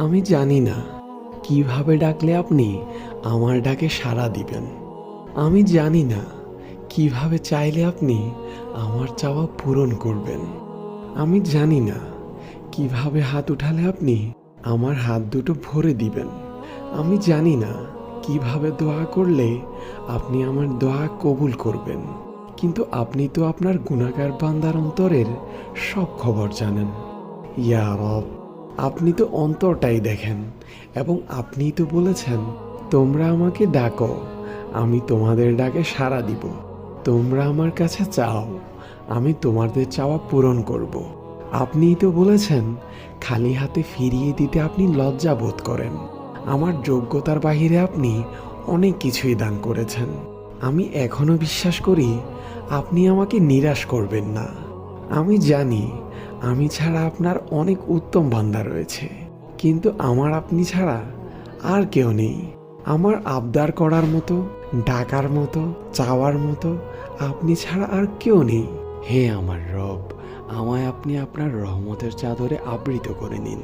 আমি জানি না কিভাবে ডাকলে আপনি আমার ডাকে সাড়া দিবেন। আমি জানি না কিভাবে চাইলে আপনি আমার চাওয়া পূরণ করবেন। আমি জানি না কিভাবে হাত উঠালে আপনি আমার হাত দুটো ভরে দিবেন। আমি জানি না কিভাবে দোয়া করলে আপনি আমার দোয়া কবুল করবেন। কিন্তু আপনি তো আপনার গুনাহগার বান্দার অন্তরের সব খবর জানেন। ইয়া রব, আপনি তো অন্তরটাই দেখেন এবং আপনিই তো বলেছেন, তোমরা আমাকে ডাকো, আমি তোমাদের ডাকে সাড়া দিব। তোমরা আমার কাছে চাও, আমি তোমাদের চাওয়া পূরণ করব। আপনিই তো বলেছেন, খালি হাতে ফিরিয়ে দিতে আপনি লজ্জা বোধ করেন। আমার যোগ্যতার বাহিরে আপনি অনেক কিছুই দান করেছেন। আমি এখনো বিশ্বাস করি আপনি আমাকে নিরাশ করবেন না। আমি জানি আমি ছাড়া আপনার অনেক উত্তম বান্দা রয়েছে, কিন্তু আমার আপনি ছাড়া আর কেউ নেই। আমার আবদার করার মতো, ডাকার মতো, চাওয়ার মতো আপনি ছাড়া আর কেউ নেই। হে আমার রব, আমায় আপনি আপনার রহমতের চাদরে আবৃত করে নিন।